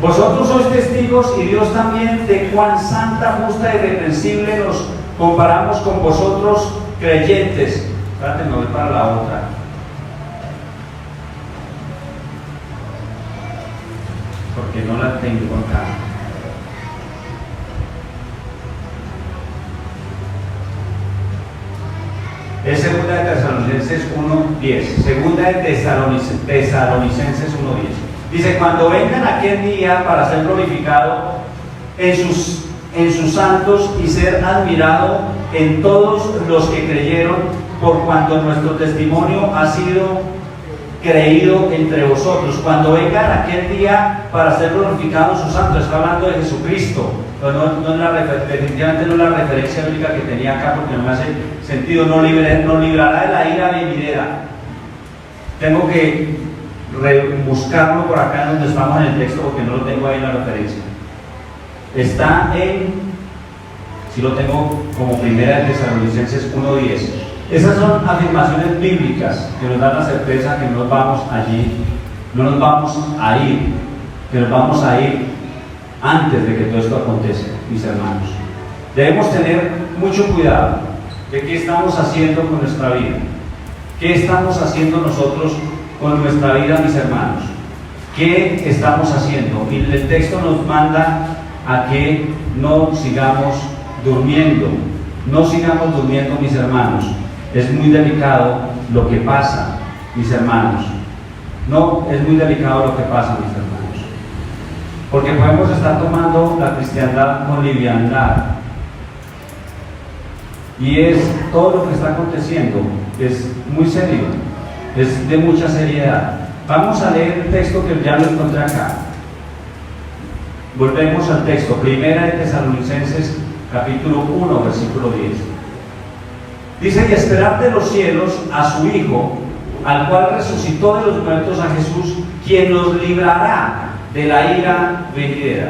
Vosotros sois testigos y Dios también de cuán santa, justa y irreprensible nos comparamos con vosotros creyentes. Espérate, me voy para la otra. Porque no la tengo acá. Es segunda de Tesalonicenses 1:10. Segunda de Tesalonicenses 1:10. Dice, cuando vengan aquel día para ser glorificado en sus santos y ser admirado en todos los que creyeron, por cuanto nuestro testimonio ha sido creído entre vosotros. Cuando vengan aquel día para ser glorificado en sus santos, está hablando de Jesucristo. Definitivamente no es la referencia bíblica que tenía acá, porque no me hace sentido. Nos librará de la ira venidera. Tengo que buscarlo por acá donde estamos en el texto, porque no lo tengo ahí en la referencia. Está si lo tengo como primera de Tesalonicenses 1:10. Esas son afirmaciones bíblicas que nos dan la certeza que no nos vamos allí, no nos vamos a ir, que nos vamos a ir antes de que todo esto acontezca, mis hermanos. Debemos tener mucho cuidado de qué estamos haciendo con nuestra vida. ¿Qué estamos haciendo nosotros con nuestra vida, mis hermanos? ¿Qué estamos haciendo? Y el texto nos manda a que no sigamos durmiendo. No sigamos durmiendo, mis hermanos. Es muy delicado lo que pasa, mis hermanos. No, es muy delicado lo que pasa, mis hermanos. Porque podemos estar tomando la cristiandad con liviandad. Y todo lo que está aconteciendo es muy serio, es de mucha seriedad. Vamos a leer el texto que ya lo encontré acá. Volvemos al texto, primera de Tesalonicenses, capítulo 1, versículo 10. Dice, y esperad de los cielos a su Hijo, al cual resucitó de los muertos, a Jesús, quien nos librará de la ira venidera.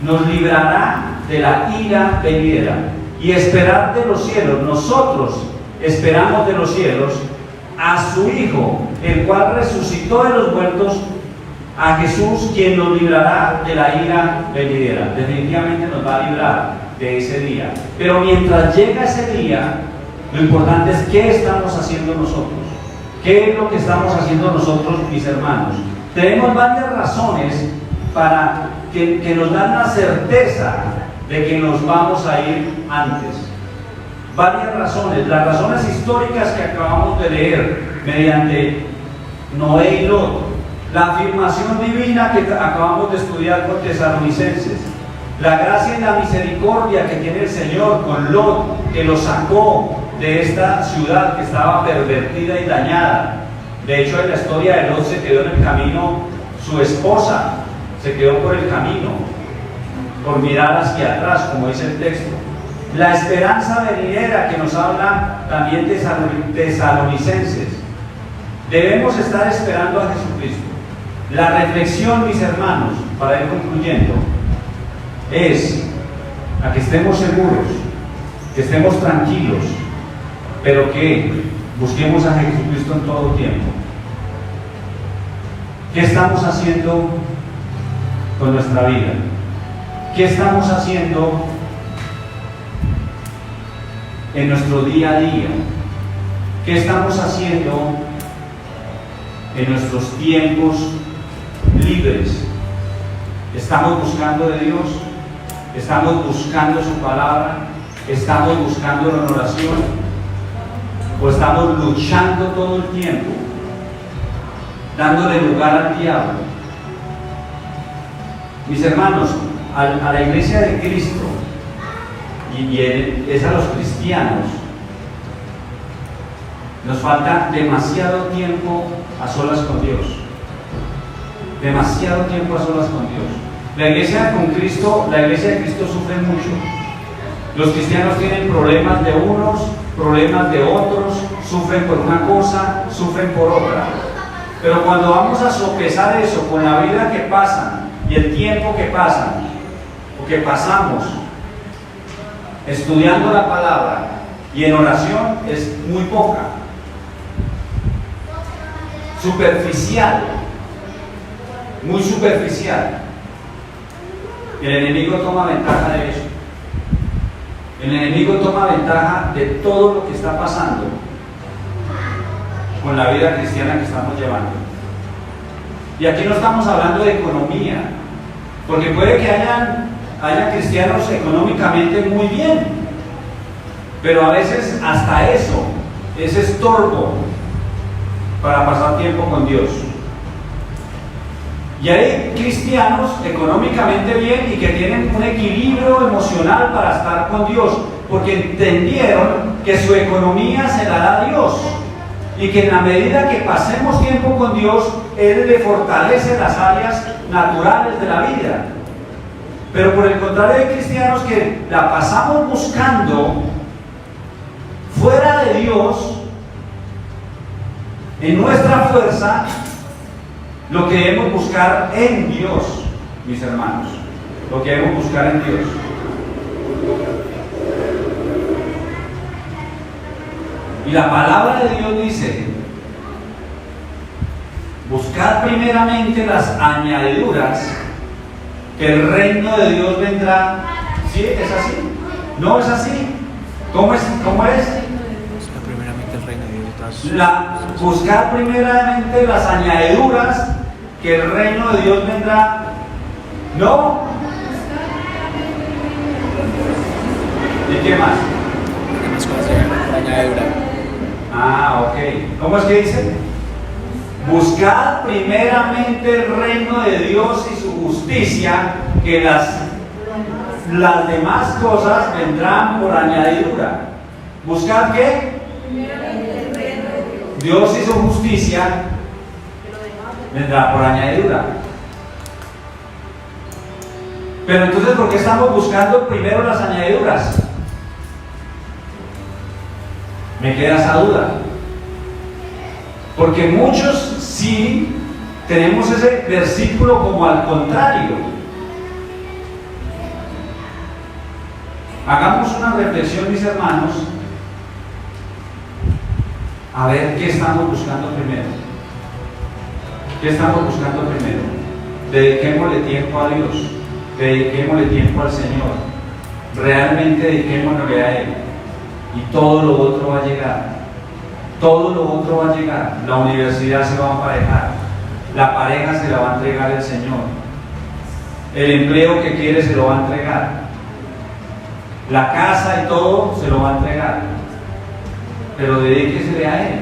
Nos librará de la ira venidera. Y esperad de los cielos, nosotros esperamos de los cielos a su Hijo, el cual resucitó de los muertos, a Jesús, quien nos librará de la ira venidera. Definitivamente nos va a librar de ese día. Pero mientras llega ese día, lo importante es qué estamos haciendo nosotros. ¿Qué es lo que estamos haciendo nosotros, mis hermanos? Tenemos varias razones para que nos dan la certeza de que nos vamos a ir antes. Varias razones. Las razones históricas que acabamos de leer mediante Noé y Lot. La afirmación divina que acabamos de estudiar con Tesalonicenses. La gracia y la misericordia que tiene el Señor con Lot, que lo sacó de esta ciudad que estaba pervertida y dañada. De hecho, en la historia de Lot se quedó en el camino, su esposa se quedó por el camino, por mirar hacia atrás, como dice el texto. La esperanza venidera que nos habla también Tesalonicenses. Debemos estar esperando a Jesucristo. La reflexión, mis hermanos, para ir concluyendo, es a que estemos seguros, que estemos tranquilos, pero que busquemos a Jesucristo en todo tiempo. ¿Qué estamos haciendo con nuestra vida? ¿Qué estamos haciendo en nuestro día a día? ¿Qué estamos haciendo en nuestros tiempos libres? ¿Estamos buscando de Dios? ¿Estamos buscando su palabra? ¿Estamos buscando la oración? ¿O estamos luchando todo el tiempo, dándole lugar al diablo? Mis hermanos, a la iglesia de Cristo, y es a los cristianos, nos falta demasiado tiempo a solas con Dios. Demasiado tiempo a solas con Dios. La iglesia de Cristo sufre mucho. Los cristianos tienen problemas de unos, problemas de otros, sufren por una cosa, sufren por otra. Pero cuando vamos a sopesar eso con la vida que pasan y el tiempo que pasan, o que pasamos estudiando la palabra y en oración, es muy poca. Superficial, muy superficial. El enemigo toma ventaja de eso. El enemigo toma ventaja de todo lo que está pasando con la vida cristiana que estamos llevando. Y aquí no estamos hablando de economía, porque puede que haya cristianos económicamente muy bien, pero a veces hasta eso es estorbo para pasar tiempo con Dios. Y hay cristianos económicamente bien y que tienen un equilibrio emocional para estar con Dios, porque entendieron que su economía se la da Dios y que en la medida que pasemos tiempo con Dios, Él le fortalece las áreas naturales de la vida. Pero por el contrario, hay cristianos que la pasamos buscando fuera de Dios, en nuestra fuerza, lo que debemos buscar en Dios, mis hermanos, lo que debemos buscar en Dios. Y la palabra de Dios dice: buscad primeramente las añadiduras, que el reino de Dios vendrá. ¿Sí? ¿Es así? ¿No es así? ¿Cómo es? Buscar primeramente el reino de Dios. Buscar primeramente las añadiduras, que el reino de Dios vendrá. ¿No? ¿Y qué más? ¿Qué más cosas llegan por añadidura? Ah, ok. ¿Cómo es que dice? Buscad primeramente el reino de Dios y su justicia, que las demás cosas vendrán por añadidura. ¿Buscad qué? Dios y su justicia vendrá por añadidura. Pero entonces, ¿por qué estamos buscando primero las añadiduras? Me queda esa duda. Porque muchos sí tenemos ese versículo como al contrario. Hagamos una reflexión, mis hermanos, a ver qué estamos buscando primero. ¿Qué estamos buscando primero? Dediquémosle tiempo a Dios, dediquémosle tiempo al Señor, realmente dediquémosle a Él, y todo lo otro va a llegar. Todo lo otro va a llegar. La universidad se va a emparejar, la pareja se la va a entregar el Señor, el empleo que quiere se lo va a entregar, la casa y todo se lo va a entregar. Pero dedíquesele a Él,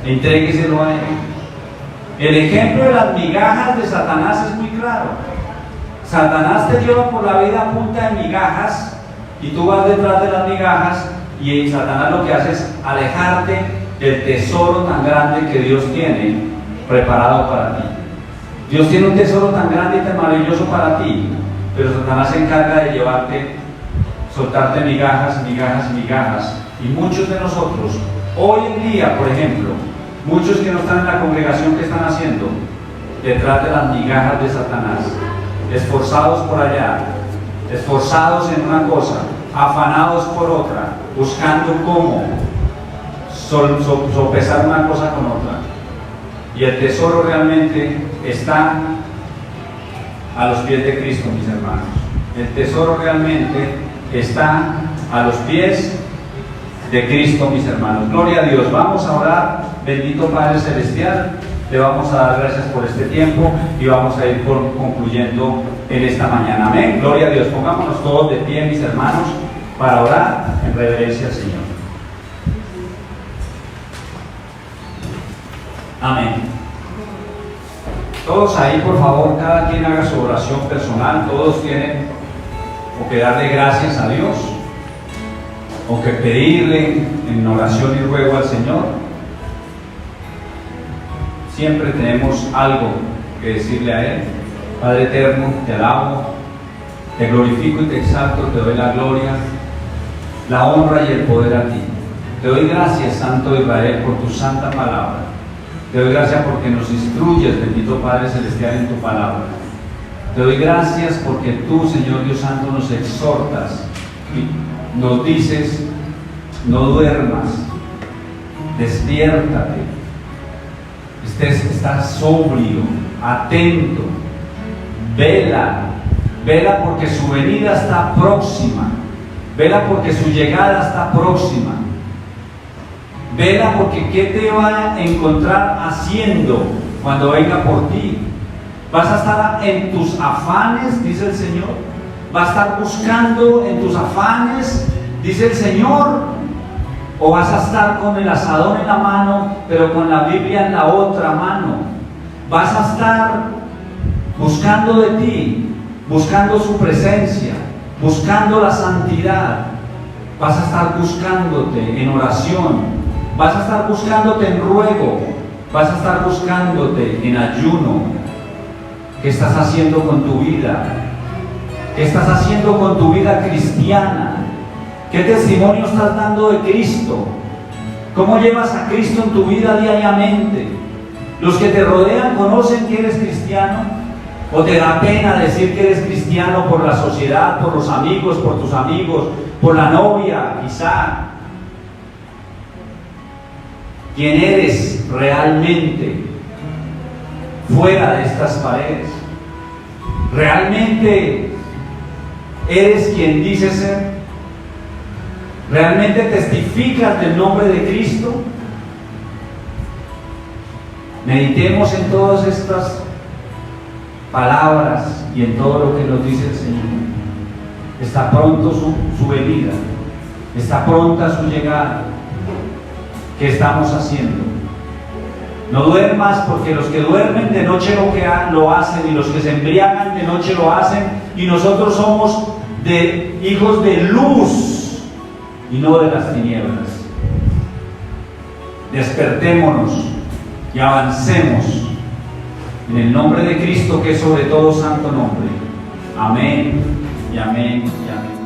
entrégueselo a Él. El ejemplo de las migajas de Satanás es muy claro. Satanás te lleva por la vida a punta de migajas y tú vas detrás de las migajas, y Satanás lo que hace es alejarte del tesoro tan grande que Dios tiene preparado para ti. Dios tiene un tesoro tan grande y tan maravilloso para ti, pero Satanás se encarga de llevarte, soltarte migajas, migajas, migajas. Y muchos de nosotros, hoy en día, por ejemplo, muchos que no están en la congregación, ¿qué están haciendo? Detrás de las migajas de Satanás, esforzados por allá, esforzados en una cosa, afanados por otra, buscando cómo sopesar una cosa con otra. Y el tesoro realmente está a los pies de Cristo, mis hermanos. El tesoro realmente está a los pies de Cristo, mis hermanos. Gloria a Dios. Vamos a orar. Bendito Padre Celestial, le vamos a dar gracias por este tiempo y vamos a ir concluyendo en esta mañana. Amén. Gloria a Dios. Pongámonos todos de pie, mis hermanos, para orar en reverencia al Señor. Amén. Todos ahí, por favor, cada quien haga su oración personal. Todos tienen o que darle gracias a Dios, o que pedirle en oración y ruego al Señor. Siempre tenemos algo que decirle a Él. Padre eterno, te alabo, te glorifico y te exalto, te doy la gloria, la honra y el poder a ti. Te doy gracias, Santo Israel, por tu santa palabra. Te doy gracias porque nos instruyes, bendito Padre Celestial, en tu palabra. Te doy gracias porque tú, Señor Dios Santo, nos exhortas y nos dices: no duermas, despiértate, estás sobrio, atento, vela porque su venida está próxima. Vela porque su llegada está próxima. Vela porque ¿qué te va a encontrar haciendo cuando venga por ti? ¿Vas a estar en tus afanes, dice el Señor? ¿Vas a estar buscando en tus afanes, dice el Señor? ¿O vas a estar con el asadón en la mano, pero con la Biblia en la otra mano? ¿Vas a estar buscando de ti, buscando su presencia, buscando la santidad? ¿Vas a estar buscándote en oración? ¿Vas a estar buscándote en ruego? ¿Vas a estar buscándote en ayuno? ¿Qué estás haciendo con tu vida? ¿Qué estás haciendo con tu vida cristiana? ¿Qué testimonio estás dando de Cristo? ¿Cómo llevas a Cristo en tu vida diariamente? ¿Los que te rodean conocen que eres cristiano? ¿O te da pena decir que eres cristiano por la sociedad, por los amigos, por tus amigos, por la novia, quizá? ¿Quién eres realmente fuera de estas paredes? ¿Realmente eres quien dices ser? ¿Realmente testificas del nombre de Cristo? Meditemos en todas estas palabras y en todo lo que nos dice el Señor. Está pronto su venida, está pronta su llegada. ¿Qué estamos haciendo? No duermas, porque los que duermen de noche lo hacen, y los que se embriagan de noche lo hacen, y nosotros somos hijos de luz y no de las tinieblas. Despertémonos y avancemos en el nombre de Cristo, que es sobre todo santo nombre. Amén y amén y amén.